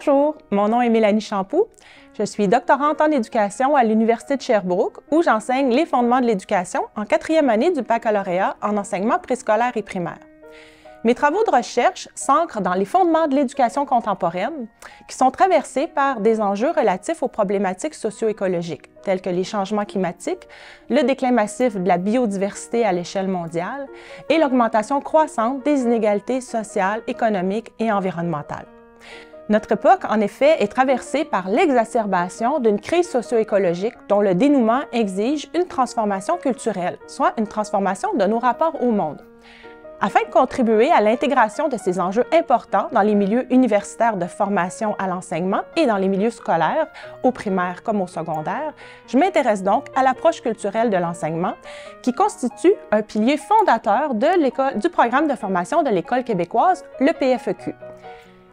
Bonjour, mon nom est Mélanie Champoux. Je suis doctorante en éducation à l'Université de Sherbrooke où j'enseigne les fondements de l'éducation en 4e année du baccalauréat en enseignement préscolaire et primaire. Mes travaux de recherche s'ancrent dans les fondements de l'éducation contemporaine qui sont traversés par des enjeux relatifs aux problématiques socio-écologiques telles que les changements climatiques, le déclin massif de la biodiversité à l'échelle mondiale et l'augmentation croissante des inégalités sociales, économiques et environnementales. Notre époque, en effet, est traversée par l'exacerbation d'une crise socio-écologique dont le dénouement exige une transformation culturelle, soit une transformation de nos rapports au monde. Afin de contribuer à l'intégration de ces enjeux importants dans les milieux universitaires de formation à l'enseignement et dans les milieux scolaires, au primaire comme au secondaire, je m'intéresse donc à l'approche culturelle de l'enseignement qui constitue un pilier fondateur du programme de formation de l'École québécoise, le PFEQ.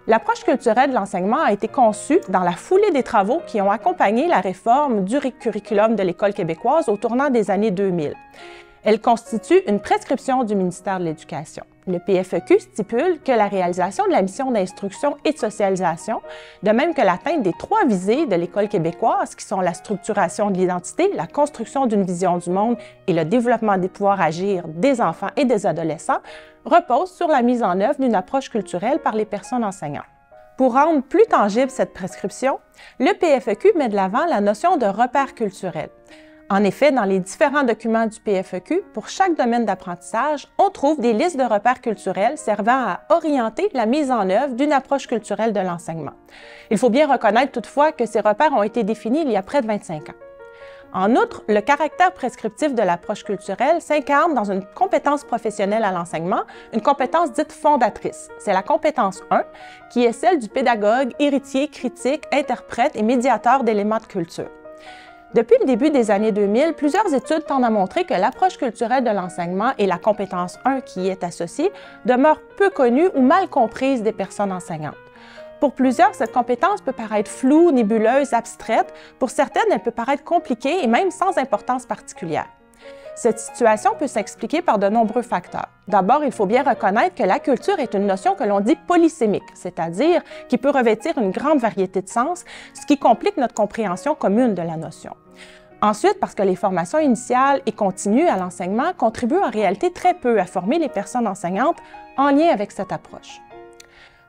L'approche culturelle de l'enseignement a été conçue dans la foulée des travaux qui ont accompagné la réforme du curriculum de l'École québécoise au tournant des années 2000. Elle constitue une prescription du ministère de l'Éducation. Le PFEQ stipule que la réalisation de la mission d'instruction et de socialisation, de même que l'atteinte des 3 visées de l'École québécoise, qui sont la structuration de l'identité, la construction d'une vision du monde et le développement des pouvoirs agir des enfants et des adolescents, repose sur la mise en œuvre d'une approche culturelle par les personnes enseignantes. Pour rendre plus tangible cette prescription, le PFEQ met de l'avant la notion de repère culturel. En effet, dans les différents documents du PFEQ, pour chaque domaine d'apprentissage, on trouve des listes de repères culturels servant à orienter la mise en œuvre d'une approche culturelle de l'enseignement. Il faut bien reconnaître toutefois que ces repères ont été définis il y a près de 25 ans. En outre, le caractère prescriptif de l'approche culturelle s'incarne dans une compétence professionnelle à l'enseignement, une compétence dite fondatrice. C'est la compétence 1, qui est celle du pédagogue, héritier, critique, interprète et médiateur d'éléments de culture. Depuis le début des années 2000, plusieurs études tendent à montrer que l'approche culturelle de l'enseignement et la compétence 1 qui y est associée demeurent peu connues ou mal comprises des personnes enseignantes. Pour plusieurs, cette compétence peut paraître floue, nébuleuse, abstraite. Pour certaines, elle peut paraître compliquée et même sans importance particulière. Cette situation peut s'expliquer par de nombreux facteurs. D'abord, il faut bien reconnaître que la culture est une notion que l'on dit polysémique, c'est-à-dire qui peut revêtir une grande variété de sens, ce qui complique notre compréhension commune de la notion. Ensuite, parce que les formations initiales et continues à l'enseignement contribuent en réalité très peu à former les personnes enseignantes en lien avec cette approche.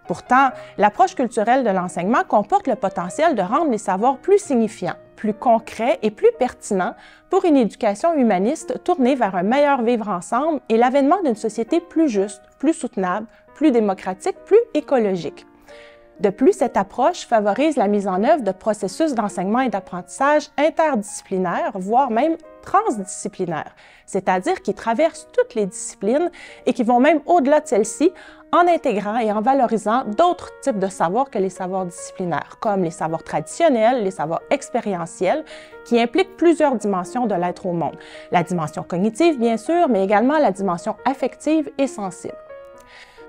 Pourtant, l'approche culturelle de l'enseignement comporte le potentiel de rendre les savoirs plus signifiants, plus concrets et plus pertinents pour une éducation humaniste tournée vers un meilleur vivre ensemble et l'avènement d'une société plus juste, plus soutenable, plus démocratique, plus écologique. De plus, cette approche favorise la mise en œuvre de processus d'enseignement et d'apprentissage interdisciplinaires, voire même transdisciplinaires, c'est-à-dire qui traversent toutes les disciplines et qui vont même au-delà de celles-ci en intégrant et en valorisant d'autres types de savoirs que les savoirs disciplinaires, comme les savoirs traditionnels, les savoirs expérientiels, qui impliquent plusieurs dimensions de l'être au monde. La dimension cognitive, bien sûr, mais également la dimension affective et sensible.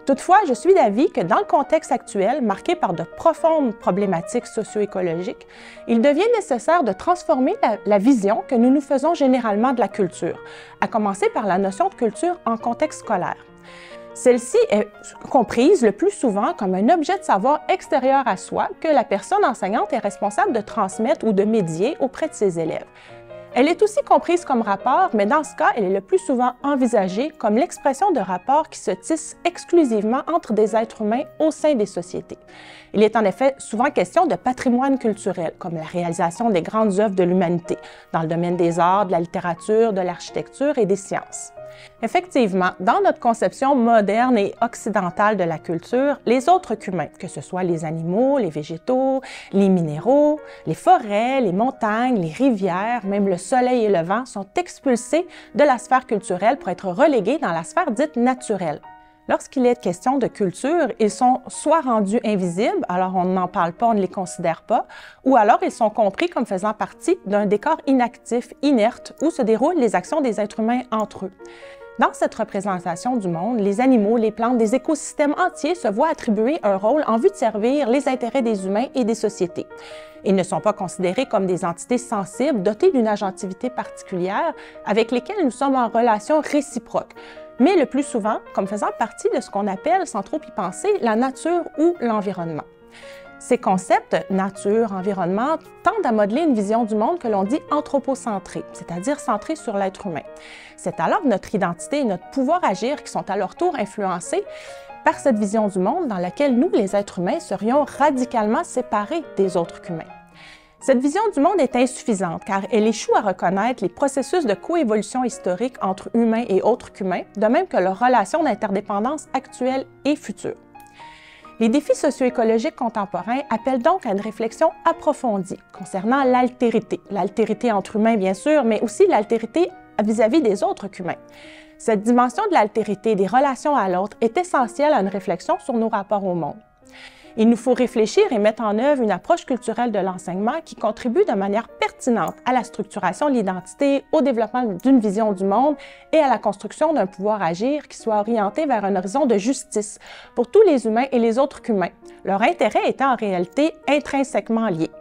Toutefois, je suis d'avis que dans le contexte actuel, marqué par de profondes problématiques socio-écologiques, il devient nécessaire de transformer la vision que nous nous faisons généralement de la culture, à commencer par la notion de culture en contexte scolaire. Celle-ci est comprise le plus souvent comme un objet de savoir extérieur à soi que la personne enseignante est responsable de transmettre ou de médier auprès de ses élèves. Elle est aussi comprise comme rapport, mais dans ce cas, elle est le plus souvent envisagée comme l'expression de rapports qui se tissent exclusivement entre des êtres humains au sein des sociétés. Il est en effet souvent question de patrimoine culturel, comme la réalisation des grandes œuvres de l'humanité, dans le domaine des arts, de la littérature, de l'architecture et des sciences. Effectivement, dans notre conception moderne et occidentale de la culture, les autres qu'humains, que ce soit les animaux, les végétaux, les minéraux, les forêts, les montagnes, les rivières, même le soleil et le vent, sont expulsés de la sphère culturelle pour être relégués dans la sphère dite naturelle. Lorsqu'il est question de culture, ils sont soit rendus invisibles, alors on n'en parle pas, on ne les considère pas, ou alors ils sont compris comme faisant partie d'un décor inactif, inerte, où se déroulent les actions des êtres humains entre eux. Dans cette représentation du monde, les animaux, les plantes, des écosystèmes entiers se voient attribuer un rôle en vue de servir les intérêts des humains et des sociétés. Ils ne sont pas considérés comme des entités sensibles dotées d'une agentivité particulière avec lesquelles nous sommes en relation réciproque, mais le plus souvent comme faisant partie de ce qu'on appelle, sans trop y penser, la nature ou l'environnement. Ces concepts, nature, environnement, tendent à modeler une vision du monde que l'on dit anthropocentrée, c'est-à-dire centrée sur l'être humain. C'est alors notre identité et notre pouvoir agir qui sont à leur tour influencés par cette vision du monde dans laquelle nous, les êtres humains, serions radicalement séparés des autres humains. Cette vision du monde est insuffisante car elle échoue à reconnaître les processus de coévolution historique entre humains et autres qu'humains, de même que leurs relations d'interdépendance actuelles et futures. Les défis socio-écologiques contemporains appellent donc à une réflexion approfondie concernant l'altérité entre humains bien sûr, mais aussi l'altérité vis-à-vis des autres qu'humains. Cette dimension de l'altérité des relations à l'autre est essentielle à une réflexion sur nos rapports au monde. Il nous faut réfléchir et mettre en œuvre une approche culturelle de l'enseignement qui contribue de manière pertinente à la structuration de l'identité, au développement d'une vision du monde et à la construction d'un pouvoir agir qui soit orienté vers un horizon de justice pour tous les humains et les autres qu'humains, leur intérêt étant en réalité intrinsèquement lié.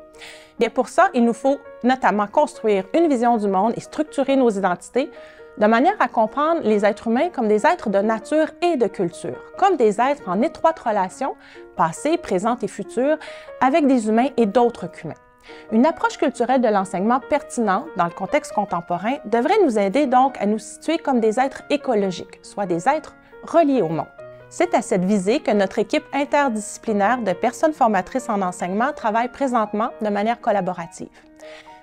Bien pour ça, il nous faut notamment construire une vision du monde et structurer nos identités de manière à comprendre les êtres humains comme des êtres de nature et de culture, comme des êtres en étroite relation, passée, présente et future, avec des humains et d'autres qu'humains. Une approche culturelle de l'enseignement pertinente dans le contexte contemporain devrait nous aider donc à nous situer comme des êtres écologiques, soit des êtres reliés au monde. C'est à cette visée que notre équipe interdisciplinaire de personnes formatrices en enseignement travaille présentement de manière collaborative.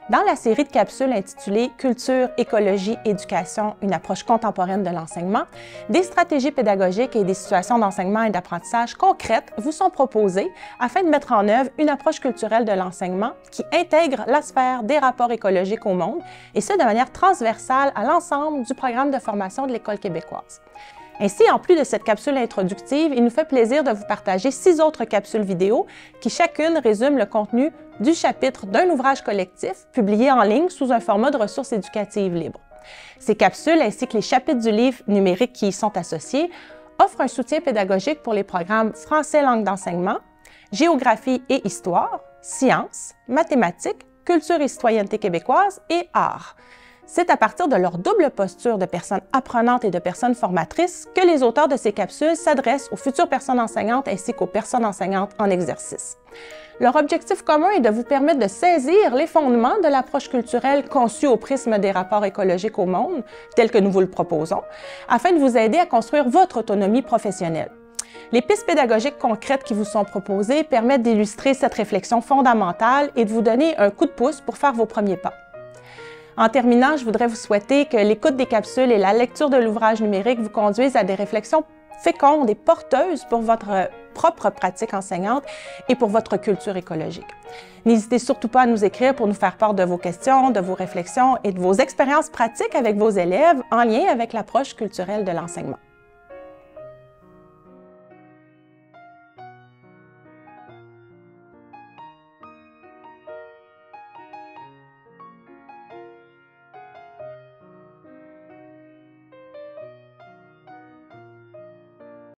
Dans la série de capsules intitulée « Culture, écologie, éducation, une approche contemporaine de l'enseignement », des stratégies pédagogiques et des situations d'enseignement et d'apprentissage concrètes vous sont proposées afin de mettre en œuvre une approche culturelle de l'enseignement qui intègre la sphère des rapports écologiques au monde, et ce de manière transversale à l'ensemble du programme de formation de l'École québécoise. Ainsi, en plus de cette capsule introductive, il nous fait plaisir de vous partager 6 autres capsules vidéo qui chacune résument le contenu du chapitre d'un ouvrage collectif publié en ligne sous un format de ressources éducatives libres. Ces capsules ainsi que les chapitres du livre numérique qui y sont associés offrent un soutien pédagogique pour les programmes français langue d'enseignement, géographie et histoire, sciences, mathématiques, culture et citoyenneté québécoise et arts. C'est à partir de leur double posture de personnes apprenantes et de personnes formatrices que les auteurs de ces capsules s'adressent aux futures personnes enseignantes ainsi qu'aux personnes enseignantes en exercice. Leur objectif commun est de vous permettre de saisir les fondements de l'approche culturelle conçue au prisme des rapports écologiques au monde, tel que nous vous le proposons, afin de vous aider à construire votre autonomie professionnelle. Les pistes pédagogiques concrètes qui vous sont proposées permettent d'illustrer cette réflexion fondamentale et de vous donner un coup de pouce pour faire vos premiers pas. En terminant, je voudrais vous souhaiter que l'écoute des capsules et la lecture de l'ouvrage numérique vous conduisent à des réflexions fécondes et porteuses pour votre propre pratique enseignante et pour votre culture écologique. N'hésitez surtout pas à nous écrire pour nous faire part de vos questions, de vos réflexions et de vos expériences pratiques avec vos élèves en lien avec l'approche culturelle de l'enseignement.